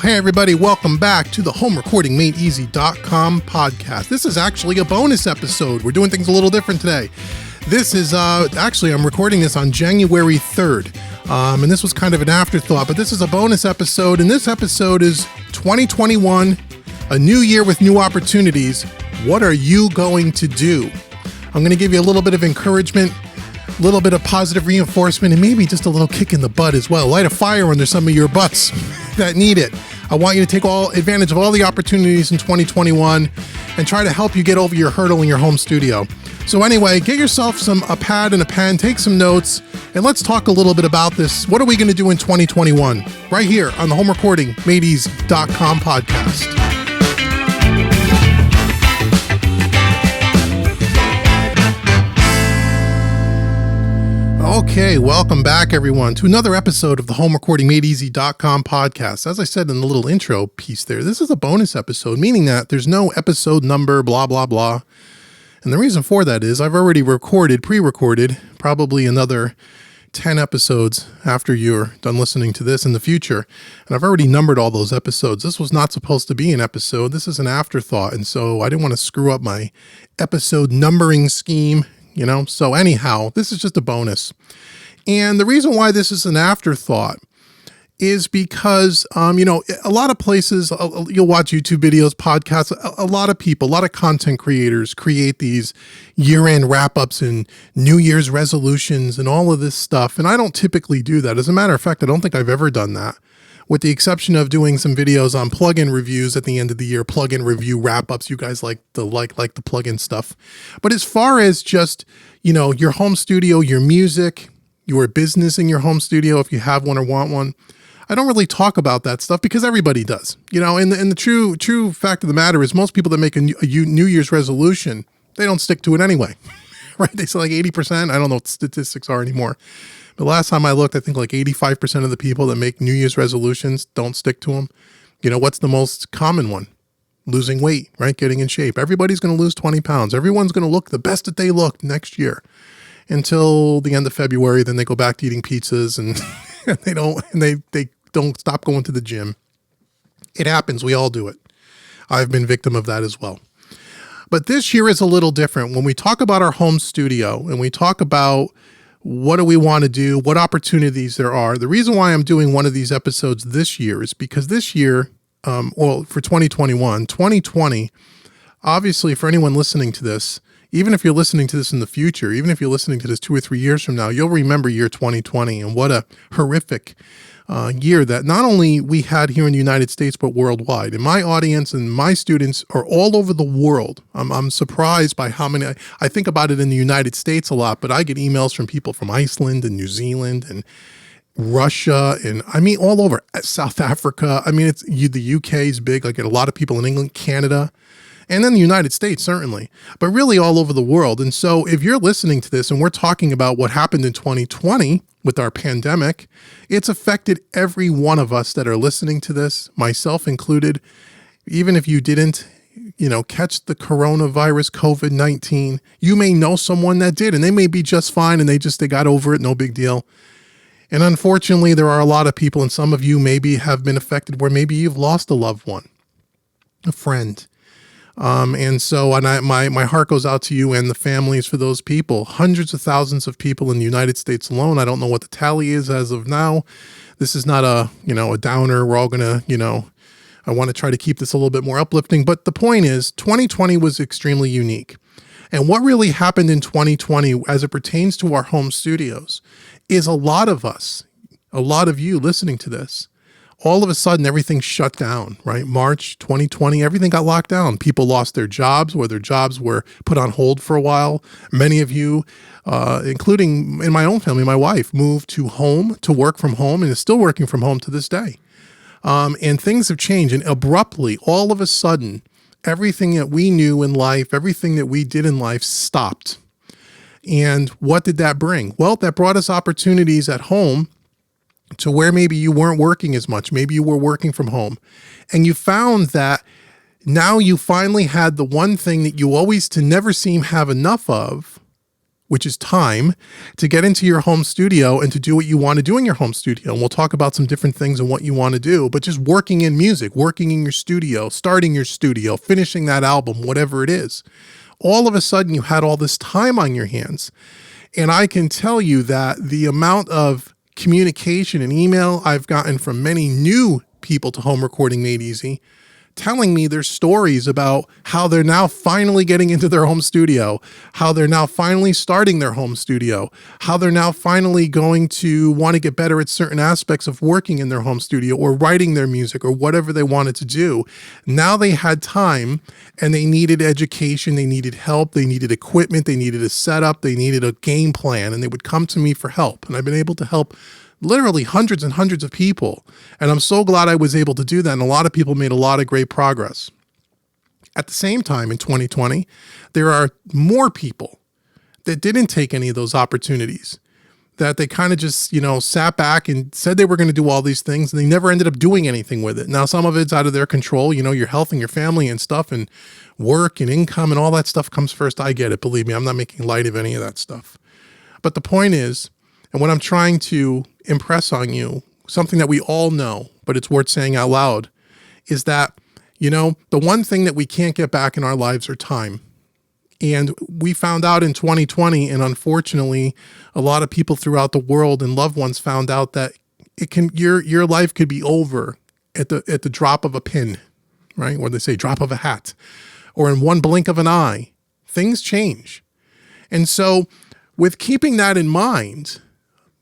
Hey everybody, welcome back to the HomeRecordingMadeEasy.com podcast. This is actually a bonus episode. We're doing things a little different today. This is, actually I'm recording this on January 3rd, and this was kind of an afterthought, but this is a bonus episode, and this episode is 2021, a new year with new opportunities. What are you going to do? I'm going to give you a little bit of encouragement, a little bit of positive reinforcement, and maybe just a little kick in the butt as well. Light a fire under some of your butts that need it. I want you to take all advantage of all the opportunities in 2021 and try to help you get over your hurdle in your home studio. So anyway, get yourself a pad and a pen, take some notes, and let's talk a little bit about this. What are we going to do in 2021? Right here on the HomeRecordingMadeEasy.com podcast. Okay, welcome back everyone to another episode of the HomeRecordingMadeEasy.com podcast. As I said in the little intro piece there, this is a bonus episode, meaning that there's no episode number, blah, blah, blah. And the reason for that is I've already pre-recorded, probably another 10 episodes after you're done listening to this in the future. And I've already numbered all those episodes. This was not supposed to be an episode. This is an afterthought. And so I didn't want to screw up my episode numbering scheme. So anyhow, this is just a bonus. And the reason why this is an afterthought is because, a lot of places, you'll watch YouTube videos, podcasts, a lot of people, a lot of content creators create these year-end wrap-ups and New Year's resolutions and all of this stuff. And I don't typically do that. As a matter of fact, I don't think I've ever done that, with the exception of doing some videos on plugin reviews at the end of the year, plugin review wrap-ups. You guys like the plugin stuff. But as far as just, your home studio, your music, your business in your home studio, if you have one or want one, I don't really talk about that stuff because everybody does. And the true fact of the matter is most people that make a New Year's resolution, they don't stick to it anyway, right? They say like 80%. I don't know what statistics are anymore. But last time I looked, I think like 85% of the people that make New Year's resolutions don't stick to them. What's the most common one? Losing weight, right? Getting in shape. Everybody's going to lose 20 pounds. Everyone's going to look the best that they looked next year until the end of February. Then they go back to eating pizzas and they don't stop going to the gym. It happens. We all do it. I've been victim of that as well. But this year is a little different. When we talk about our home studio and we talk about what do we want to do, what opportunities there are, the reason why I'm doing one of these episodes this year is because this year, for 2020, obviously for anyone listening to this, even if you're listening to this in the future, even if you're listening to this 2 or 3 years from now, you'll remember year 2020 and what a horrific year that not only we had here in the United States, but worldwide. And my audience and my students are all over the world. I'm surprised by how many. I think about it in the United States a lot, but I get emails from people from Iceland and New Zealand and Russia, and all over, South Africa. The UK is big. I get a lot of people in England, Canada, and then the United States, certainly, but really all over the world. And so if you're listening to this and we're talking about what happened in 2020 with our pandemic, it's affected every one of us that are listening to this, myself included. Even if you didn't, catch the coronavirus, COVID-19, you may know someone that did, and they may be just fine and they got over it, no big deal. And unfortunately, there are a lot of people, and some of you maybe have been affected where maybe you've lost a loved one, a friend. My heart goes out to you and the families for those people. Hundreds of thousands of people in the United States alone. I don't know what the tally is as of now. This is not a downer. We're all going to, I want to try to keep this a little bit more uplifting. But the point is 2020 was extremely unique. And what really happened in 2020 as it pertains to our home studios is a lot of us, a lot of you listening to this, all of a sudden everything shut down, right? March 2020, everything got locked down. People lost their jobs, or their jobs were put on hold for a while. Many of you, including in my own family, my wife moved to work from home and is still working from home to this day. And things have changed, and abruptly, all of a sudden, everything that we knew in life, everything that we did in life stopped. And what did that bring? Well, that brought us opportunities at home to where maybe you weren't working as much. Maybe you were working from home, and you found that now you finally had the one thing that you always to never seem have enough of, which is time, to get into your home studio and to do what you want to do in your home studio. And we'll talk about some different things and what you want to do, but just working in music, working in your studio, starting your studio, finishing that album, whatever it is. All of a sudden you had all this time on your hands. And I can tell you that the amount of communication and email I've gotten from many new people to Home Recording Made Easy, telling me their stories about how they're now finally getting into their home studio, how they're now finally starting their home studio, how they're now finally going to want to get better at certain aspects of working in their home studio or writing their music or whatever they wanted to do. Now they had time and they needed education, they needed help, they needed equipment, they needed a setup, they needed a game plan, and they would come to me for help. And I've been able to help literally hundreds and hundreds of people. And I'm so glad I was able to do that. And a lot of people made a lot of great progress. At the same time, in 2020, there are more people that didn't take any of those opportunities, that they kind of just, sat back and said they were going to do all these things and they never ended up doing anything with it. Now, some of it's out of their control, your health and your family and stuff and work and income and all that stuff comes first. I get it. Believe me, I'm not making light of any of that stuff. But the point is, and what I'm trying to impress on you, something that we all know, but it's worth saying out loud, is that, the one thing that we can't get back in our lives are time. And we found out in 2020, and unfortunately, a lot of people throughout the world and loved ones found out that your life could be over at the drop of a pin, right? Or they say drop of a hat, or in one blink of an eye. Things change. And so with keeping that in mind,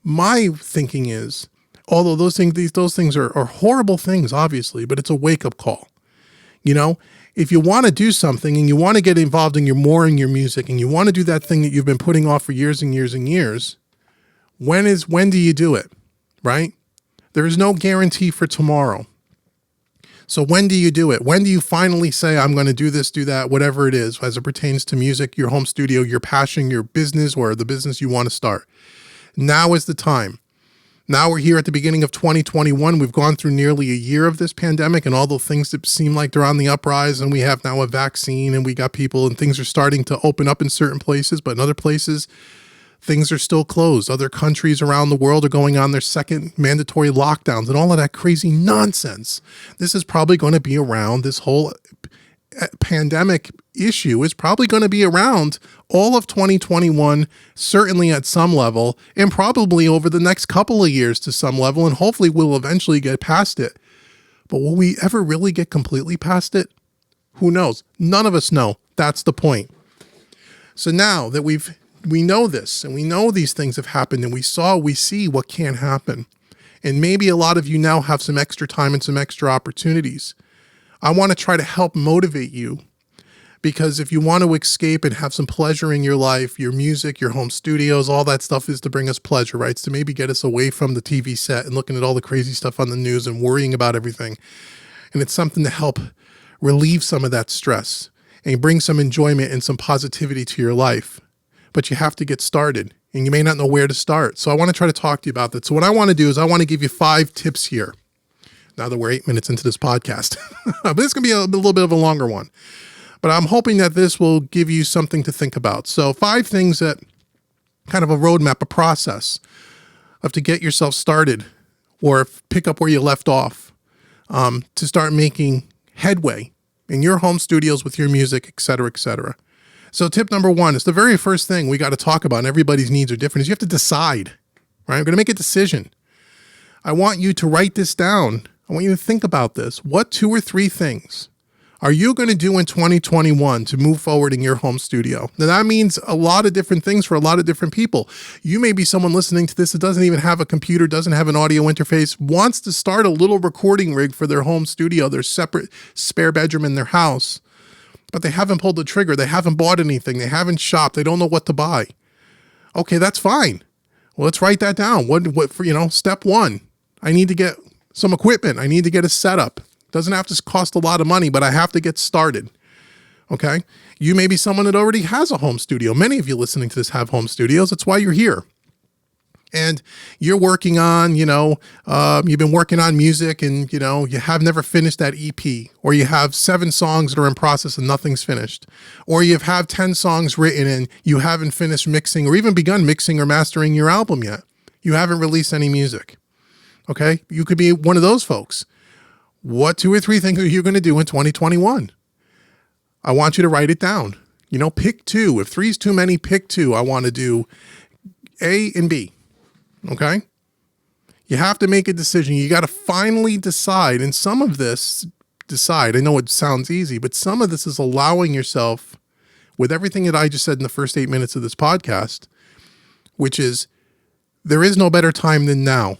my thinking is, although those things are horrible things, obviously, but it's a wake-up call. If you want to do something and you want to get involved in your music and you want to do that thing that you've been putting off for years and years and years, when do you do it, right? There is no guarantee for tomorrow. So when do you do it? When do you finally say, I'm going to do this, do that, whatever it is, as it pertains to music, your home studio, your passion, your business, or the business you want to start? Now is the time. Now we're here at the beginning of 2021. We've gone through nearly a year of this pandemic and all the things that seem like they're on the uprise, and we have now a vaccine and we got people and things are starting to open up in certain places, but in other places, things are still closed. Other countries around the world are going on their second mandatory lockdowns and all of that crazy nonsense. This is probably going to be around. This whole pandemic issue is probably going to be around all of 2021, certainly at some level, and probably over the next couple of years to some level, and hopefully we'll eventually get past it. But will we ever really get completely past it? Who knows? None of us know. That's the point. So now that we know this, and we know these things have happened, and we see what can happen, and maybe a lot of you now have some extra time and some extra opportunities. I want to try to help motivate you, because if you want to escape and have some pleasure in your life, your music, your home studios, all that stuff is to bring us pleasure, right? It's to maybe get us away from the TV set and looking at all the crazy stuff on the news and worrying about everything. And it's something to help relieve some of that stress and bring some enjoyment and some positivity to your life. But you have to get started, and you may not know where to start. So I want to try to talk to you about that. So what I want to do is I want to give you 5 tips here. Now that we're 8 minutes into this podcast, but it's going to be a little bit of a longer one. But I'm hoping that this will give you something to think about. So 5 things that kind of a roadmap, a process of to get yourself started or pick up where you left off, to start making headway in your home studios with your music, et cetera, et cetera. So tip number 1 is the very first thing we got to talk about, and everybody's needs are different, is you have to decide, right? I'm going to make a decision. I want you to write this down. I want you to think about this. What 2 or 3 things are you going to do in 2021 to move forward in your home studio? Now, that means a lot of different things for a lot of different people. You may be someone listening to this that doesn't even have a computer, doesn't have an audio interface, wants to start a little recording rig for their home studio, their separate spare bedroom in their house, but they haven't pulled the trigger. They haven't bought anything. They haven't shopped. They don't know what to buy. Okay, that's fine. Well, let's write that down. What for, step 1, I need to get some equipment. I need to get a setup. Doesn't have to cost a lot of money, but I have to get started. Okay. You may be someone that already has a home studio. Many of you listening to this have home studios. That's why you're here. and you're working on, you've been working on music and, you have never finished that EP, or you have 7 songs that are in process and nothing's finished, or you have 10 songs written and you haven't finished mixing or even begun mixing or mastering your album yet. You haven't released any music. Okay. You could be one of those folks. What 2 or 3 things are you going to do in 2021? I want you to write it down. Pick 2. If 3 is too many, pick 2. I want to do A and B. Okay. You have to make a decision. You got to finally decide. And some of this I know it sounds easy, but some of this is allowing yourself, with everything that I just said in the first 8 minutes of this podcast, which is there is no better time than now.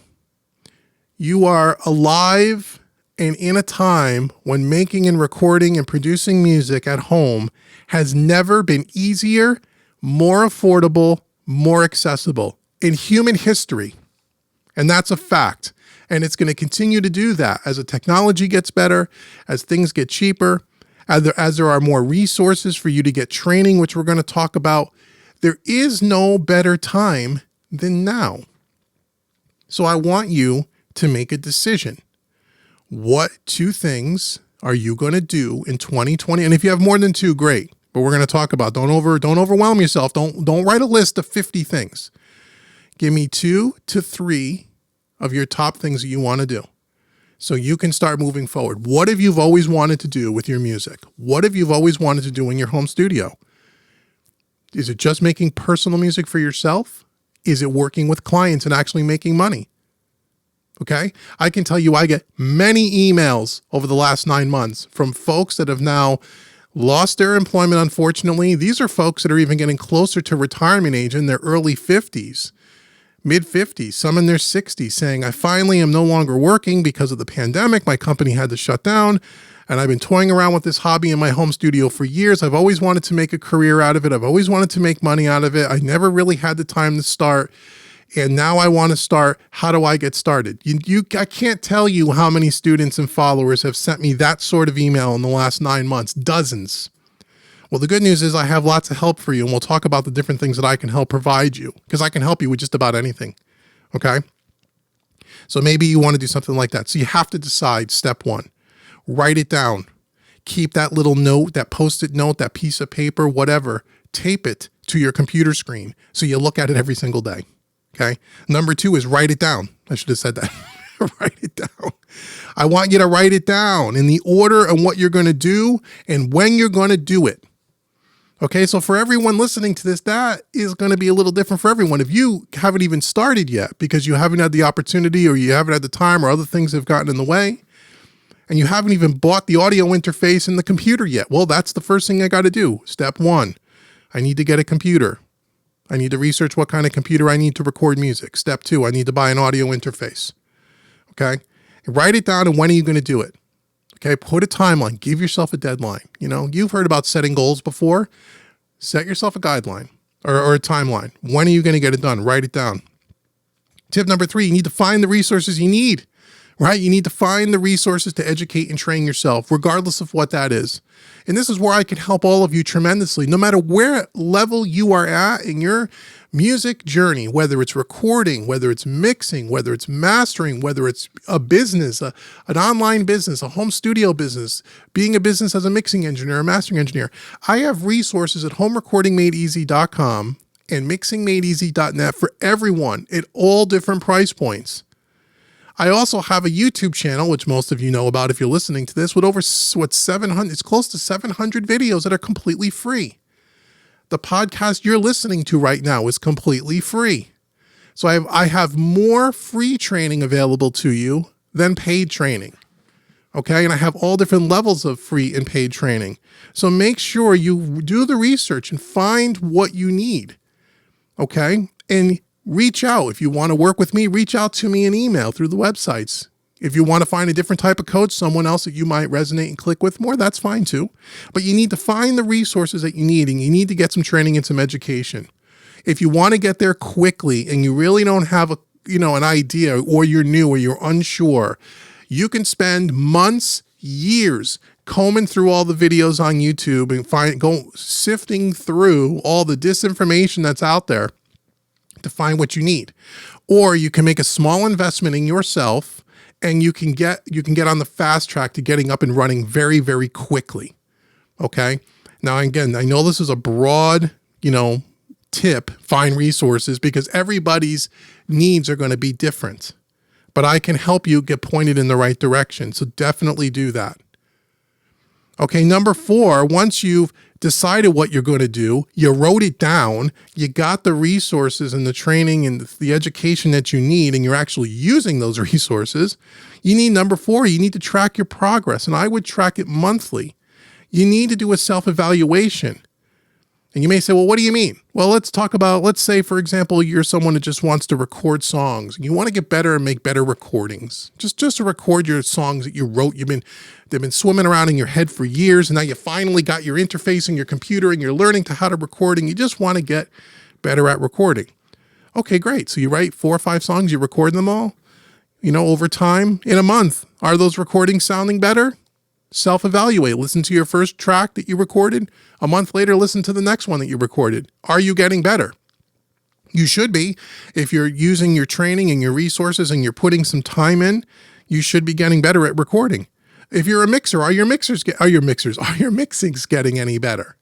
You are alive and in a time when making and recording and producing music at home has never been easier, more affordable, more accessible in human history. And that's a fact. And it's going to continue to do that as the technology gets better, as things get cheaper, as there are more resources for you to get training, which we're going to talk about. There is no better time than now. So I want you to make a decision. What 2 things are you going to do in 2020? And if you have more than 2, great. But we're going to talk about, don't overwhelm yourself. Don't write a list of 50 things. Give me 2 to 3 of your top things that you want to do so you can start moving forward. What have you always wanted to do with your music? What have you always wanted to do in your home studio? Is it just making personal music for yourself? Is it working with clients and actually making money? Okay. I can tell you I get many emails over the last 9 months from folks that have now lost their employment. Unfortunately, these are folks that are even getting closer to retirement age in their early 50s, mid 50s, some in their 60s, saying, I finally am no longer working because of the pandemic. My company had to shut down and I've been toying around with this hobby in my home studio for years. I've always wanted to make a career out of it. I've always wanted to make money out of it. I never really had the time to start. And now I want to start. How do I get started? I can't tell you how many students and followers have sent me that sort of email in the last 9 months, dozens. Well, the good news is I have lots of help for you, and we'll talk about the different things that I can help provide you, because I can help you with just about anything. Okay. So maybe you want to do something like that. So you have to decide. Step 1, write it down. Keep that little note, that Post-it note, that piece of paper, whatever, tape it to your computer screen so you look at it every single day. Okay. Number 2 is write it down. I should have said that. Write it down. I want you to write it down in the order and what you're going to do and when you're going to do it. Okay. So for everyone listening to this, that is going to be a little different for everyone. If you haven't even started yet because you haven't had the opportunity or you haven't had the time or other things have gotten in the way, and you haven't even bought the audio interface in the computer yet, well, that's the first thing I got to do. Step 1, I need to get a computer. I need to research what kind of computer I need to record music. Step 2, I need to buy an audio interface. Okay. Write it down and when are you going to do it? Okay. Put a timeline. Give yourself a deadline. You've heard about setting goals before. Set yourself a guideline or a timeline. When are you going to get it done? Write it down. Tip number 3, you need to find the resources you need, right? You need to find the resources to educate and train yourself, regardless of what that is. And this is where I can help all of you tremendously, no matter where level you are at in your music journey, whether it's recording, whether it's mixing, whether it's mastering, whether it's a business, an online business, a home studio business, being a business as a mixing engineer, a mastering engineer. I have resources at homerecordingmadeeasy.com and mixingmadeeasy.net for everyone at all different price points. I also have a YouTube channel, which most of you know about if you're listening to this, with over 700, it's close to 700 videos that are completely free. The podcast you're listening to right now is completely free. So I have more free training available to you than paid training. Okay. And I have all different levels of free and paid training. So make sure you do the research and find what you need. Okay. And reach out. If you want to work with me, reach out to me in email through the websites. If you want to find a different type of coach, someone else that you might resonate and click with more, that's fine too. But you need to find the resources that you need, and you need to get some training and some education. If you want to get there quickly and you really don't have an idea, or you're new or you're unsure, you can spend months, years combing through all the videos on YouTube and sifting through all the disinformation that's out there to find what you need. Or you can make a small investment in yourself and you can get on the fast track to getting up and running very, very quickly. Okay. Now, again, I know this is a broad, tip, find resources, because everybody's needs are going to be different, but I can help you get pointed in the right direction. So definitely do that. Okay. Number 4, once you've decided what you're going to do, you wrote it down, you got the resources and the training and the education that you need, and you're actually using those resources. You need number 4, you need to track your progress. And I would track it monthly. You need to do a self-evaluation. And you may say, well, what do you mean? Well, let's say, for example, you're someone that just wants to record songs. You want to get better and make better recordings. Just to record your songs that you wrote. They've been swimming around in your head for years, and now you finally got your interface in your computer and you're learning how to record, and you just want to get better at recording. Okay, great. So you write 4 or 5 songs, you record them all, over time. In a month, are those recordings sounding better? Self-evaluate. Listen to your first track that you recorded. A month later, listen to the next one that you recorded. Are you getting better? You should be. If you're using your training and your resources and you're putting some time in, you should be getting better at recording. If you're a mixer, are your mixings getting any better?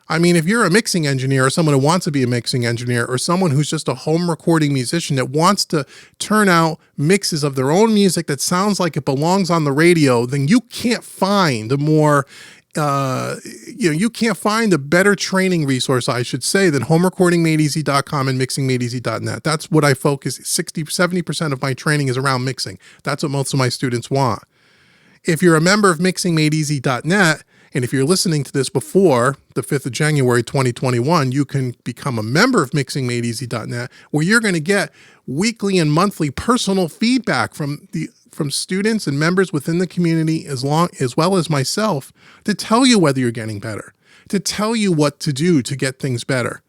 I mean, if you're a mixing engineer or someone who wants to be a mixing engineer or someone who's just a home recording musician that wants to turn out mixes of their own music that sounds like it belongs on the radio, then you can't find a more, you can't find a better training resource, I should say, than homerecordingmadeeasy.com and mixingmadeeasy.net. That's what I focus. 70% of my training is around mixing. That's what most of my students want. If you're a member of mixingmadeeasy.net, and if you're listening to this before the 5th of January, 2021, you can become a member of mixingmadeeasy.net, where you're going to get weekly and monthly personal feedback from students and members within the community, as well as myself, to tell you whether you're getting better, to tell you what to do to get things better.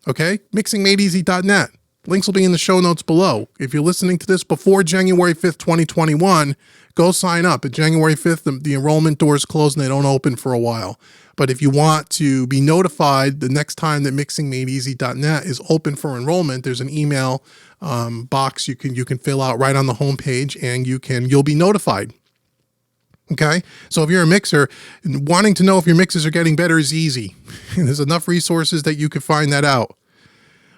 Okay? mixingmadeeasy.net. Links will be in the show notes below. If you're listening to this before January 5th, 2021, go sign up. At January 5th, the enrollment doors close and they don't open for a while. But if you want to be notified the next time that mixingmadeeasy.net is open for enrollment, there's an email box you can fill out right on the homepage, and you'll be notified. Okay. So if you're a mixer, wanting to know if your mixes are getting better is easy. There's enough resources that you could find that out.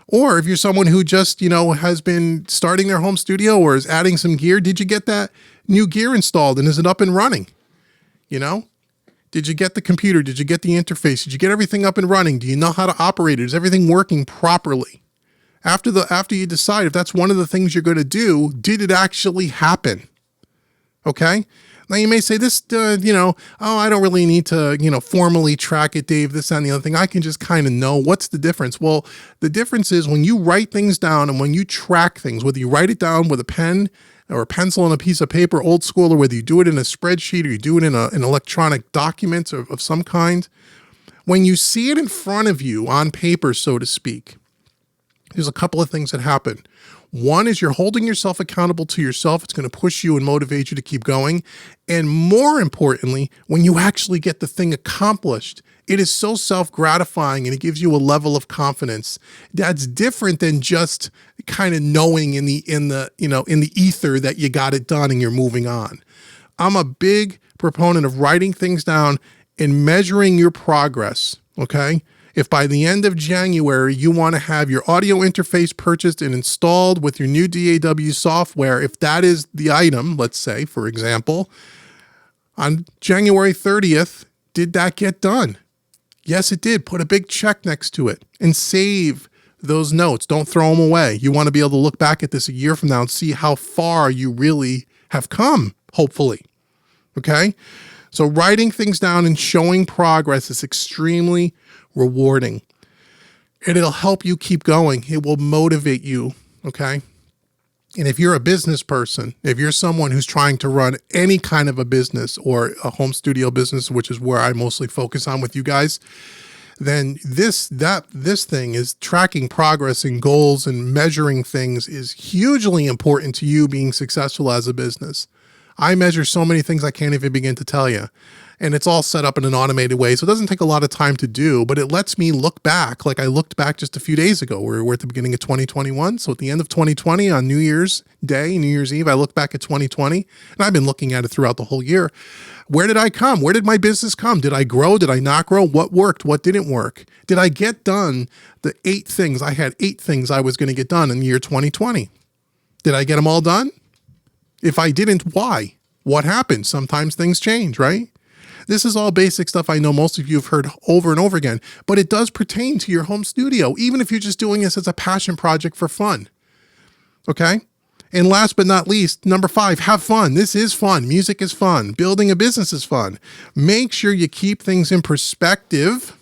Or if you're someone who just, has been starting their home studio or is adding some gear, did you get that new gear installed and is it up and running? Did you get the computer? Did you get the interface? Did you get everything up and running? Do you know how to operate it? Is everything working properly? After you decide if that's one of the things you're going to do, did it actually happen? Okay. Now you may say this, I don't really need to, formally track it, Dave, this and the other thing. I can just kind of know. What's the difference? Well, the difference is when you write things down and when you track things, whether you write it down with a pen or a pencil and a piece of paper, old school, or whether you do it in a spreadsheet or you do it in an electronic document of some kind, when you see it in front of you on paper, so to speak, there's a couple of things that happen. One is you're holding yourself accountable to yourself. It's going to push you and motivate you to keep going. And more importantly, when you actually get the thing accomplished, it is so self-gratifying and it gives you a level of confidence that's different than just kind of knowing in the ether that you got it done and you're moving on. I'm a big proponent of writing things down and measuring your progress. Okay. If by the end of January, you want to have your audio interface purchased and installed with your new DAW software, if that is the item, let's say, for example, on January 30th, did that get done? Yes, it did. Put a big check next to it and save those notes. Don't throw them away. You want to be able to look back at this a year from now and see how far you really have come, hopefully. Okay? So writing things down and showing progress is extremely rewarding. And it'll help you keep going. It will motivate you. Okay. And if you're a business person, if you're someone who's trying to run any kind of a business or a home studio business, which is where I mostly focus on with you guys, then this thing is tracking progress and goals and measuring things is hugely important to you being successful as a business. I measure so many things I can't even begin to tell you. and it's all set up in an automated way. So it doesn't take a lot of time to do, but it lets me look back. Like I looked back just a few days ago. We're at the beginning of 2021. So at the end of 2020 on New Year's Day, New Year's Eve, I look back at 2020, and I've been looking at it throughout the whole year. Where did I come? Where did my business come? Did I grow? Did I not grow? What worked? What didn't work? Did I get done the 8 things? I had 8 things I was going to get done in the year 2020. Did I get them all done? If I didn't, why? What happened? Sometimes things change, right? This is all basic stuff I know most of you have heard over and over again, but it does pertain to your home studio, even if you're just doing this as a passion project for fun. Okay? And last but not least, number 5, have fun. This is fun. Music is fun. Building a business is fun. Make sure you keep things in perspective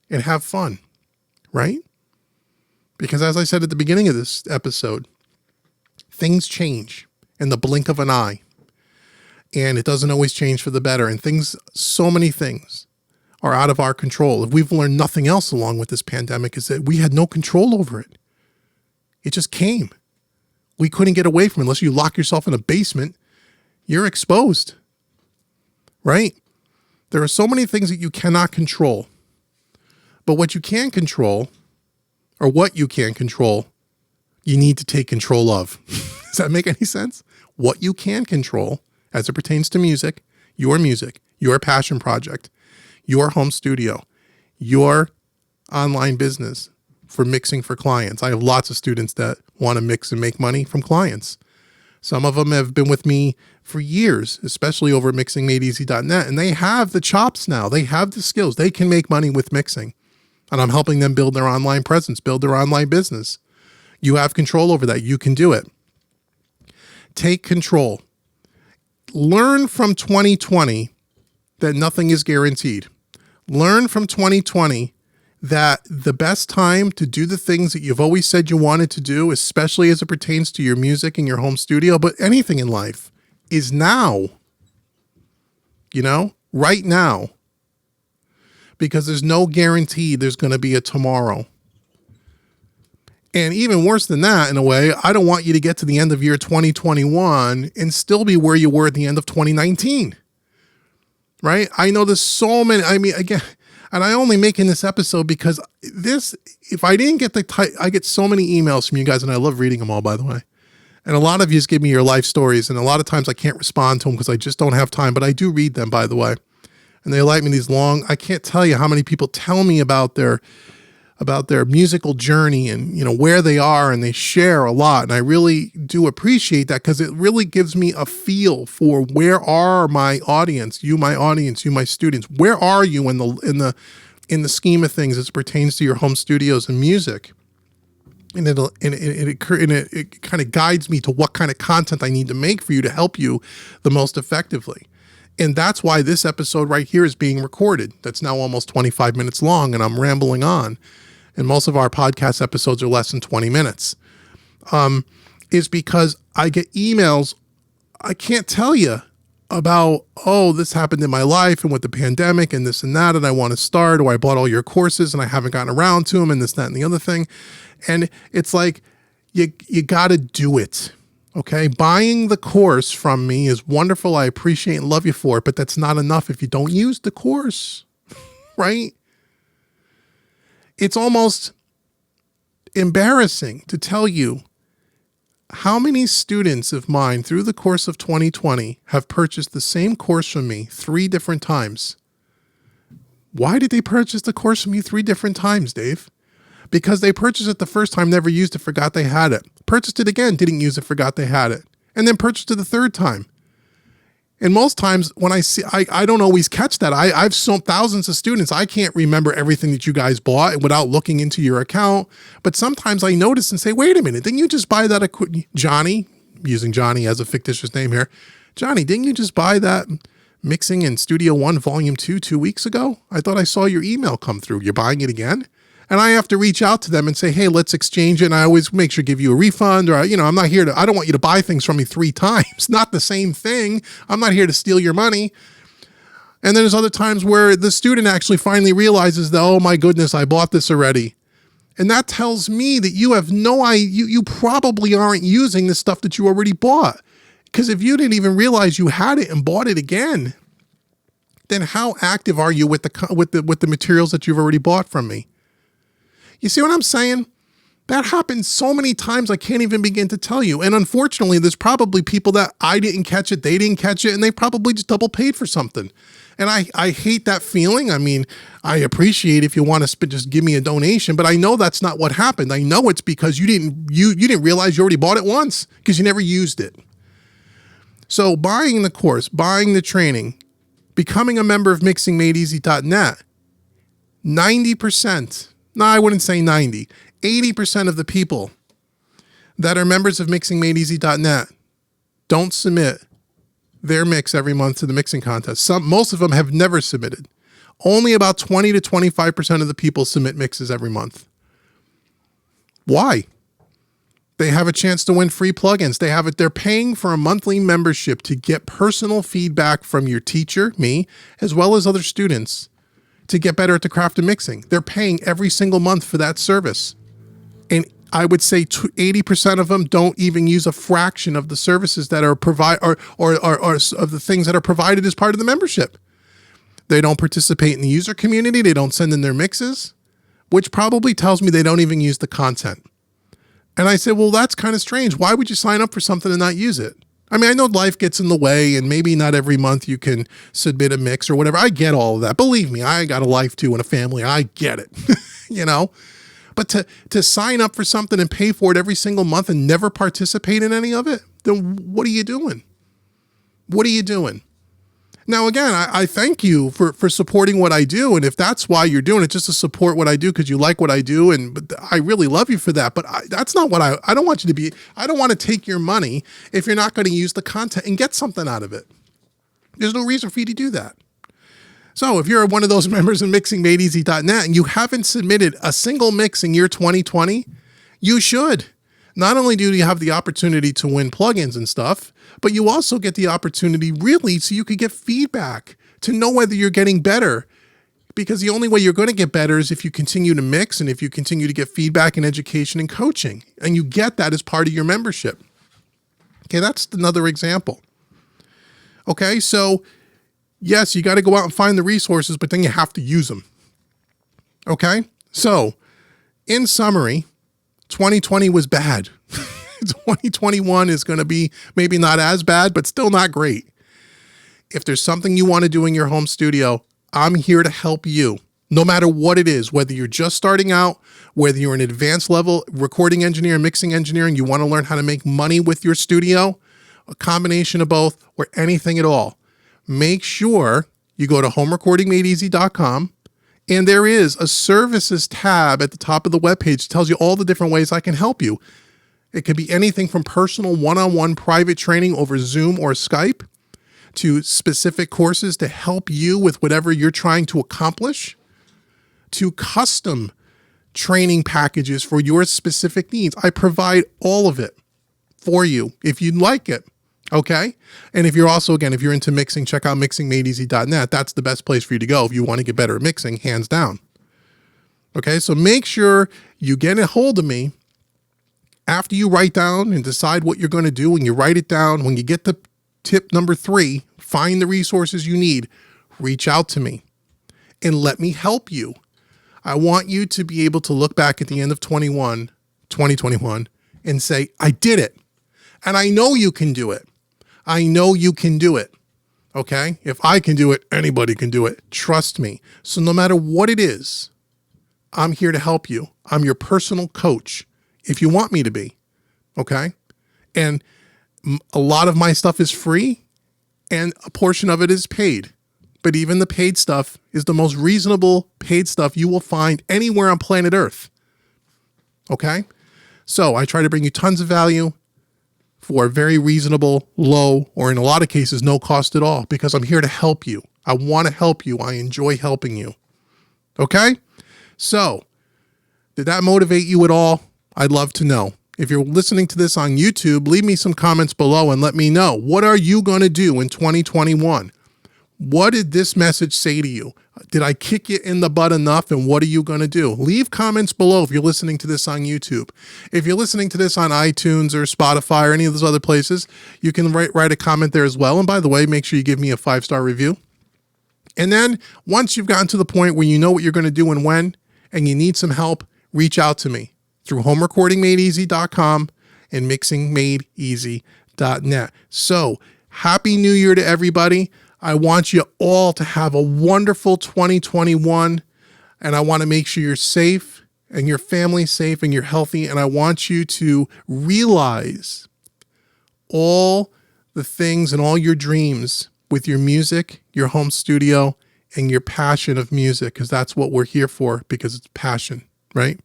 and have fun, right? Because as I said at the beginning of this episode, things change in the blink of an eye. And it doesn't always change for the better. And so many things are out of our control. If we've learned nothing else along with this pandemic, is that we had no control over it. It just came. We couldn't get away from it. Unless you lock yourself in a basement, you're exposed, right? There are so many things that you cannot control. But what you can control, or what you can control, you need to take control of. Does that make any sense? What you can control, as it pertains to music, your passion project, your home studio, your online business for mixing for clients. I have lots of students that want to mix and make money from clients. Some of them have been with me for years, especially over at mixingmadeeasy.net, and they have the chops now. They have the skills. They can make money with mixing. And I'm helping them build their online presence, build their online business. You have control over that. You can do it. Take control. Learn from 2020 that nothing is guaranteed. Learn from 2020 that the best time to do the things that you've always said you wanted to do, especially as it pertains to your music and your home studio, but anything in life, is now. Right now. Because there's no guarantee there's going to be a tomorrow. And even worse than that, in a way, I don't want you to get to the end of year 2021 and still be where you were at the end of 2019, right? I know there's so many, again, and I only making this episode because if I didn't get I get so many emails from you guys, and I love reading them all, by the way. And a lot of you just give me your life stories, and a lot of times I can't respond to them because I just don't have time, but I do read them, by the way. And they like me these long, I can't tell you how many people tell me about their musical journey and, where they are, and they share a lot. And I really do appreciate that because it really gives me a feel for where are my audience, you, my students, where are you in the scheme of things as it pertains to your home studios and music. And it kind of guides me to what kind of content I need to make for you to help you the most effectively. And that's why this episode right here is being recorded. That's now almost 25 minutes long, and I'm rambling on. And most of our podcast episodes are less than 20 minutes, is because I get emails. I can't tell you about, this happened in my life and with the pandemic and this and that, and I want to start, or I bought all your courses and I haven't gotten around to them and this, that, and the other thing. And it's like, you got to do it. Okay. Buying the course from me is wonderful. I appreciate and love you for it, but that's not enough if you don't use the course, right? It's almost embarrassing to tell you how many students of mine through the course of 2020 have purchased the same course from me 3 different times. Why did they purchase the course from you 3 different times, Dave? Because they purchased it the first time, never used it, forgot they had it. Purchased it again, didn't use it, forgot they had it. And then purchased it the 3rd time. And most times when I don't always catch that. I've sold thousands of students. I can't remember everything that you guys bought without looking into your account. But sometimes I notice and say, wait a minute, didn't you just buy that? Johnny, using Johnny as a fictitious name here. Johnny, didn't you just buy that Mixing in Studio One Volume 2 weeks ago? I thought I saw your email come through. You're buying it again? And I have to reach out to them and say, hey, let's exchange it. And I always make sure to give you a refund, or, I'm not here I don't want you to buy things from me 3 times. Not the same thing. I'm not here to steal your money. And then there's other times where the student actually finally realizes that, oh my goodness, I bought this already. And that tells me that you have no idea, you probably aren't using the stuff that you already bought. Because if you didn't even realize you had it and bought it again, then how active are you with the materials that you've already bought from me? You see what I'm saying? That happens so many times I can't even begin to tell you. And unfortunately, there's probably people that I didn't catch it, they didn't catch it, and they probably just double paid for something. And I hate that feeling. I mean, I appreciate if you want to just give me a donation, but I know that's not what happened. I know it's because you didn't realize you already bought it once because you never used it. So buying the course, buying the training, becoming a member of mixingmadeeasy.net, 90%, no, I wouldn't say 90, 80% of the people that are members of mixingmadeeasy.net don't submit their mix every month to the mixing contest. Most of them have never submitted. Only about 20 to 25% of the people submit mixes every month. Why? They have a chance to win free plugins. They're paying for a monthly membership to get personal feedback from your teacher, me, as well as other students to get better at the craft of mixing. They're paying every single month for that service. And I would say 80% of them don't even use a fraction of the services that are or of the things that are provided as part of the membership. They don't participate in the user community. They don't send in their mixes, which probably tells me they don't even use the content. And I said, well, that's kind of strange. Why would you sign up for something and not use it? I mean, I know life gets in the way and maybe not every month you can submit a mix or whatever. I get all of that. Believe me, I got a life too and a family. I get it, you know. But to sign up for something and pay for it every single month and never participate in any of it, then what are you doing? What are you doing? Now, again, I thank you for supporting what I do. And if that's why you're doing it, just to support what I do because you like what I do, but I really love you for that. But that's not what I don't want you to be. I don't want to take your money if you're not going to use the content and get something out of it. There's no reason for you to do that. So if you're one of those members of mixingmadeeasy.net and you haven't submitted a single mix in year 2020, you should. Not only do you have the opportunity to win plugins and stuff, but you also get the opportunity really so you could get feedback to know whether you're getting better. Because the only way you're going to get better is if you continue to mix and if you continue to get feedback and education and coaching. And you get that as part of your membership. Okay, that's another example. Okay, so yes, you got to go out and find the resources, but then you have to use them. Okay, so in summary, 2020 was bad. 2021 is going to be maybe not as bad, but still not great. If there's something you want to do in your home studio, I'm here to help you, no matter what it is, whether you're just starting out, whether you're an advanced level recording engineer, mixing engineer, and you want to learn how to make money with your studio, a combination of both, or anything at all. Make sure you go to homerecordingmadeeasy.com. And there is a services tab at the top of the webpage that tells you all the different ways I can help you. It could be anything from personal one-on-one private training over Zoom or Skype to specific courses to help you with whatever you're trying to accomplish, to custom training packages for your specific needs. I provide all of it for you if you'd like it. Okay. And if you're also, again, if you're into mixing, check out mixingmadeeasy.net. That's the best place for you to go if you want to get better at mixing, hands down. Okay. So make sure you get a hold of me after you write down and decide what you're going to do. When you write it down, when you get to tip number 3, find the resources you need, reach out to me and let me help you. I want you to be able to look back at the end of 2021 and say, I did it. And I know you can do it. I know you can do it. Okay? If I can do it, anybody can do it. Trust me. So no matter what it is, I'm here to help you. I'm your personal coach if you want me to be. Okay? And a lot of my stuff is free and a portion of it is paid. But even the paid stuff is the most reasonable paid stuff you will find anywhere on planet Earth. Okay? So I try to bring you tons of value for very reasonable, low, or in a lot of cases, no cost at all, because I'm here to help you. I want to help you. I enjoy helping you. Okay? So, did that motivate you at all? I'd love to know. If you're listening to this on YouTube, leave me some comments below and let me know. What are you going to do in 2021? What did this message say to you? Did I kick you in the butt enough? And what are you going to do? Leave comments below if you're listening to this on YouTube. If you're listening to this on iTunes or Spotify or any of those other places, you can write a comment there as well. And by the way, make sure you give me a 5-star review. And then once you've gotten to the point where you know what you're going to do and when, and you need some help, reach out to me through homerecordingmadeeasy.com and mixingmadeeasy.net. So happy New Year to everybody. I want you all to have a wonderful 2021, and I want to make sure you're safe and your family's safe and you're healthy. And I want you to realize all the things and all your dreams with your music, your home studio, and your passion of music, because that's what we're here for, because it's passion, right?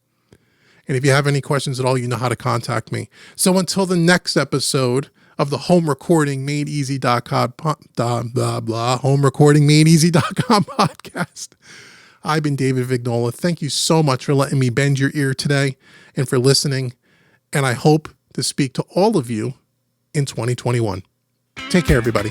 And if you have any questions at all, you know how to contact me. So until the next episode of the homerecordingmadeeasy.com homerecordingmadeeasy.com podcast, I've been David Vignola. Thank you so much for letting me bend your ear today and for listening. And I hope to speak to all of you in 2021. Take care, everybody.